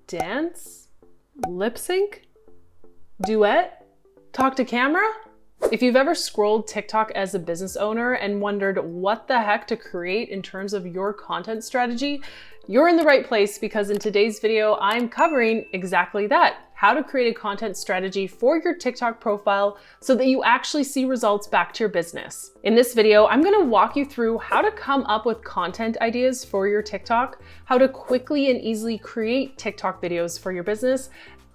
dance, lip sync, duet, talk to camera? If you've ever scrolled TikTok as a business owner and wondered what the heck to create in terms of your content strategy, you're in the right place, because in today's video, I'm covering exactly that: how to create a content strategy for your TikTok profile so that you actually see results back to your business. In this video, I'm gonna walk you through how to come up with content ideas for your TikTok, how to quickly and easily create TikTok videos for your business,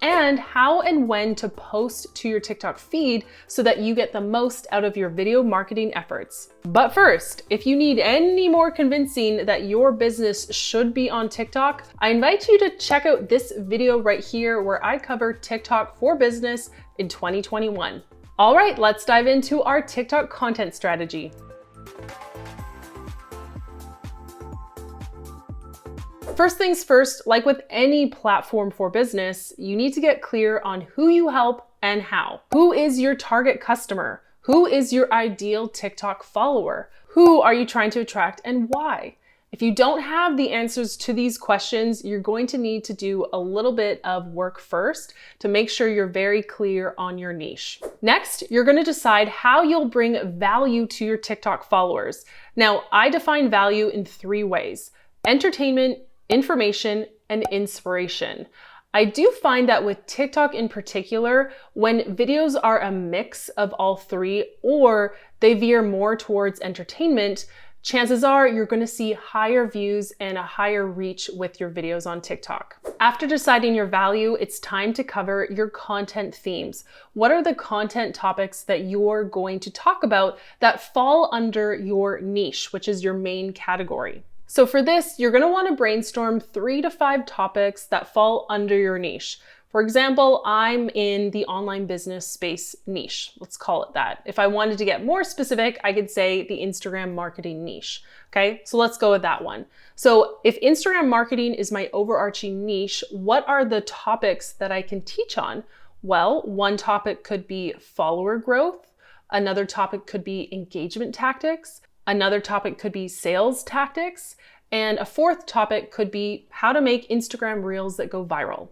and how and when to post to your TikTok feed so that you get the most out of your video marketing efforts. But first, if you need any more convincing that your business should be on TikTok, I invite you to check out this video right here where I cover TikTok for business in 2021. All right, let's dive into our TikTok content strategy. First things first, like with any platform for business, you need to get clear on who you help and how. Who is your target customer? Who is your ideal TikTok follower? Who are you trying to attract and why? If you don't have the answers to these questions, you're going to need to do a little bit of work first to make sure you're very clear on your niche. Next, you're going to decide how you'll bring value to your TikTok followers. Now, I define value in 3 ways: entertainment, information, and inspiration. I do find that with TikTok in particular, when videos are a mix of all 3 or they veer more towards entertainment, chances are you're going to see higher views and a higher reach with your videos on TikTok. After deciding your value, it's time to cover your content themes. What are the content topics that you're going to talk about that fall under your niche, which is your main category? So for this, you're going to want to brainstorm 3 to 5 topics that fall under your niche. For example, I'm in the online business space niche. Let's call it that. If I wanted to get more specific, I could say the Instagram marketing niche. Okay, so let's go with that one. So if Instagram marketing is my overarching niche, what are the topics that I can teach on? Well, one topic could be follower growth. Another topic could be engagement tactics. Another topic could be sales tactics. And a 4th topic could be how to make Instagram reels that go viral.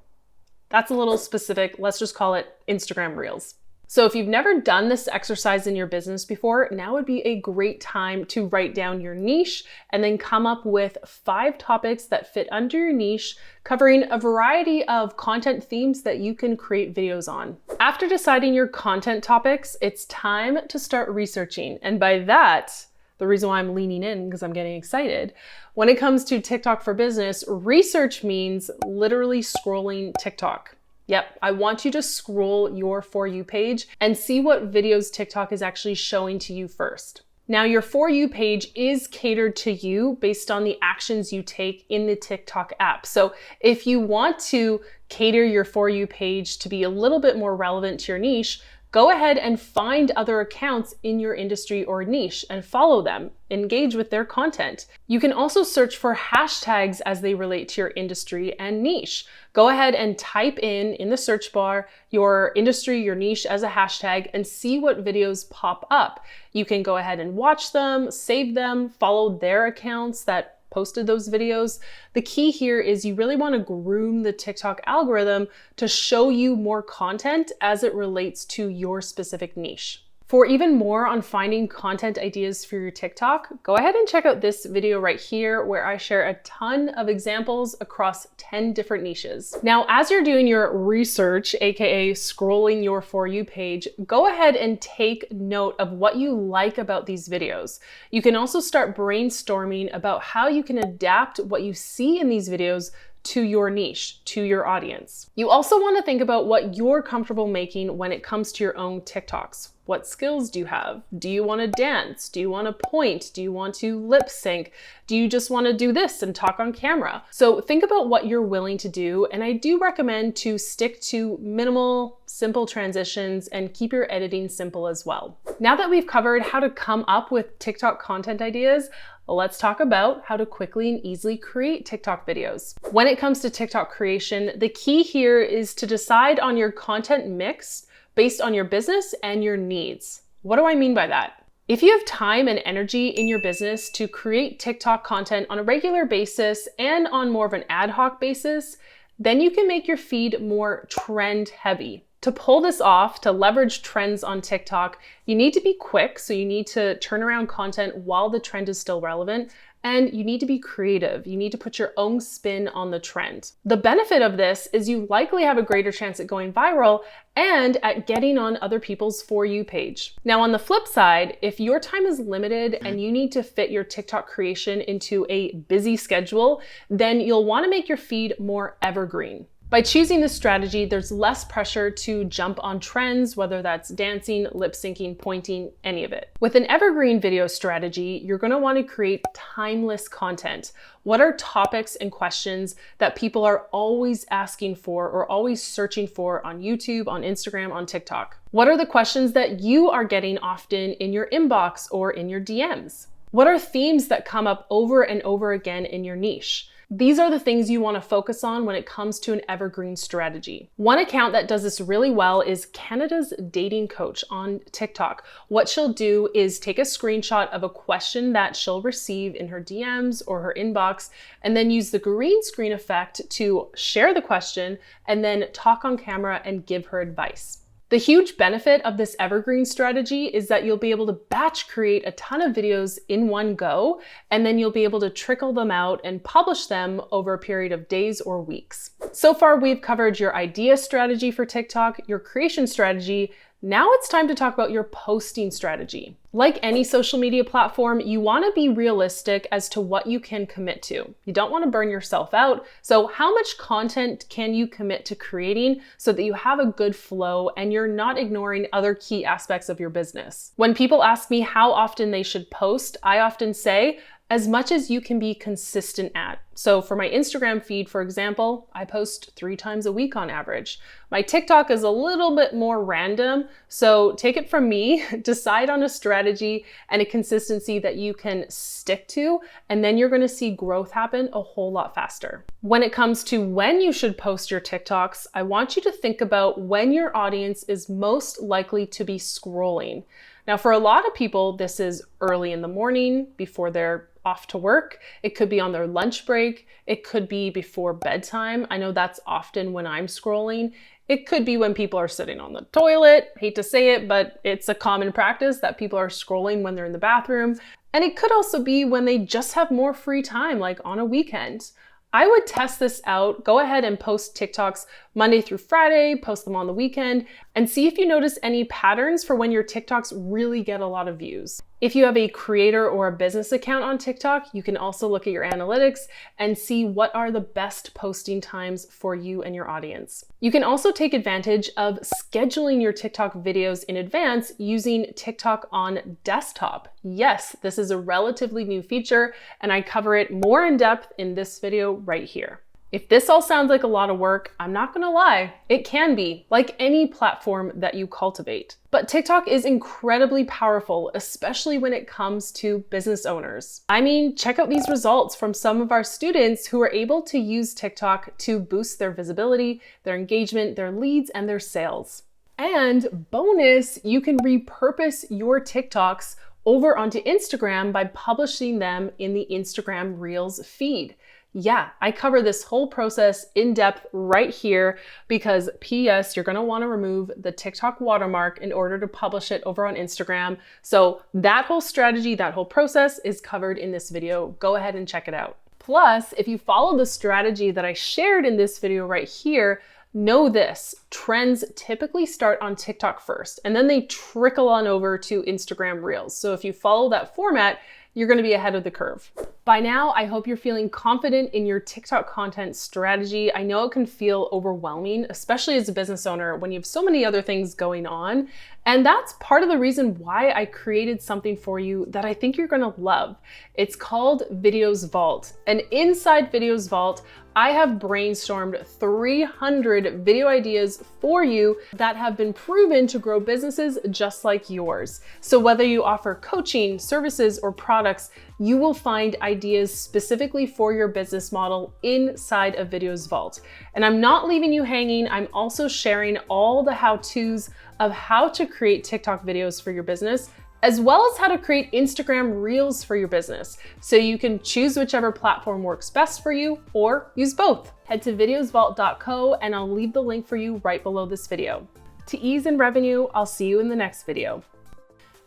That's a little specific. Let's just call it Instagram reels. So if you've never done this exercise in your business before, now would be a great time to write down your niche and then come up with 5 topics that fit under your niche, covering a variety of content themes that you can create videos on. After deciding your content topics, it's time to start researching. And by that, the reason why I'm leaning in, because I'm getting excited. When it comes to TikTok for business, research means literally scrolling TikTok. Yep, I want you to scroll your For You page and see what videos TikTok is actually showing to you first. Now, your For You page is catered to you based on the actions you take in the TikTok app. So if you want to cater your For You page to be a little bit more relevant to your niche, go ahead and find other accounts in your industry or niche and follow them. Engage with their content. You can also search for hashtags as they relate to your industry and niche. Go ahead and type in the search bar your industry, your niche as a hashtag and see what videos pop up. You can go ahead and watch them, save them, follow their accounts that posted those videos. The key here is you really want to groom the TikTok algorithm to show you more content as it relates to your specific niche. For even more on finding content ideas for your TikTok, go ahead and check out this video right here where I share a ton of examples across 10 different niches. Now, as you're doing your research, aka scrolling your For You page, go ahead and take note of what you like about these videos. You can also start brainstorming about how you can adapt what you see in these videos to your niche, to your audience. You also want to think about what you're comfortable making when it comes to your own TikToks. What skills do you have? Do you want to dance? Do you want to point? Do you want to lip sync? Do you just want to do this and talk on camera? So think about what you're willing to do. And I do recommend to stick to minimal, simple transitions and keep your editing simple as well. Now that we've covered how to come up with TikTok content ideas, let's talk about how to quickly and easily create TikTok videos. When it comes to TikTok creation, the key here is to decide on your content mix based on your business and your needs. What do I mean by that? If you have time and energy in your business to create TikTok content on a regular basis and on more of an ad hoc basis, Then you can make your feed more trend heavy. To pull this off, to leverage trends on TikTok, you need to be quick, so you need to turn around content while the trend is still relevant, and you need to be creative. You need to put your own spin on the trend. The benefit of this is you likely have a greater chance at going viral and at getting on other people's For You page. Now, on the flip side, if your time is limited and you need to fit your TikTok creation into a busy schedule, then you'll want to make your feed more evergreen. By choosing this strategy, there's less pressure to jump on trends, whether that's dancing, lip syncing, pointing, any of it. With an evergreen video strategy, you're going to want to create timeless content. What are topics and questions that people are always asking for or always searching for on YouTube, on Instagram, on TikTok? What are the questions that you are getting often in your inbox or in your DMs? What are themes that come up over and over again in your niche? These are the things you want to focus on when it comes to an evergreen strategy. One account that does this really well is Canada's Dating Coach on TikTok. What she'll do is take a screenshot of a question that she'll receive in her DMs or her inbox, and then use the green screen effect to share the question and then talk on camera and give her advice. The huge benefit of this evergreen strategy is that you'll be able to batch create a ton of videos in one go, and then you'll be able to trickle them out and publish them over a period of days or weeks. So far, we've covered your idea strategy for TikTok, your creation strategy. Now it's time to talk about your posting strategy. Like any social media platform, you want to be realistic as to what you can commit to. You don't want to burn yourself out. So how much content can you commit to creating so that you have a good flow and you're not ignoring other key aspects of your business? When people ask me how often they should post, I often say, as much as you can be consistent at. So for my Instagram feed, for example, I post 3 times a week on average. My TikTok is a little bit more random, so take it from me, decide on a strategy and a consistency that you can stick to, and then you're gonna see growth happen a whole lot faster. When it comes to when you should post your TikToks, I want you to think about when your audience is most likely to be scrolling. Now, for a lot of people, this is early in the morning before they're off to work. It could be on their lunch break. It could be before bedtime. I know that's often when I'm scrolling. It could be when people are sitting on the toilet. Hate to say it, but it's a common practice that people are scrolling when they're in the bathroom. And it could also be when they just have more free time, like on a weekend. I would test this out. Go ahead and post TikToks Monday through Friday, post them on the weekend, and see if you notice any patterns for when your TikToks really get a lot of views. If you have a creator or a business account on TikTok, you can also look at your analytics and see what are the best posting times for you and your audience. You can also take advantage of scheduling your TikTok videos in advance using TikTok on desktop. Yes, this is a relatively new feature, and I cover it more in depth in this video right here. If this all sounds like a lot of work, I'm not gonna lie, it can be, like any platform that you cultivate. But TikTok is incredibly powerful, especially when it comes to business owners. I mean, check out these results from some of our students who are able to use TikTok to boost their visibility, their engagement, their leads, and their sales. And bonus, you can repurpose your TikToks over onto Instagram by publishing them in the Instagram Reels feed. Yeah, I cover this whole process in depth right here because PS, you're gonna wanna remove the TikTok watermark in order to publish it over on Instagram. So that whole strategy, that whole process is covered in this video. Go ahead and check it out. Plus, if you follow the strategy that I shared in this video right here, know this, trends typically start on TikTok first, and then they trickle on over to Instagram Reels. So if you follow that format, you're gonna be ahead of the curve. By now, I hope you're feeling confident in your TikTok content strategy. I know it can feel overwhelming, especially as a business owner when you have so many other things going on. And that's part of the reason why I created something for you that I think you're gonna love. It's called Videos Vault. And inside Videos Vault, I have brainstormed 300 video ideas for you that have been proven to grow businesses just like yours. So whether you offer coaching, services, or products, you will find ideas specifically for your business model inside of Videos Vault. And I'm not leaving you hanging. I'm also sharing all the how-tos of how to create TikTok videos for your business as well as how to create Instagram Reels for your business, so you can choose whichever platform works best for you or use both. Head to videosvault.co and I'll leave the link for you right below this video. To ease in revenue, I'll see you in the next video.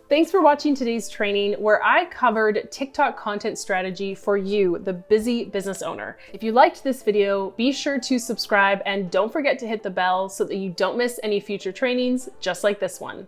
Thanks for watching today's training where I covered TikTok content strategy for you, the busy business owner. If you liked this video, be sure to subscribe and don't forget to hit the bell so that you don't miss any future trainings just like this one.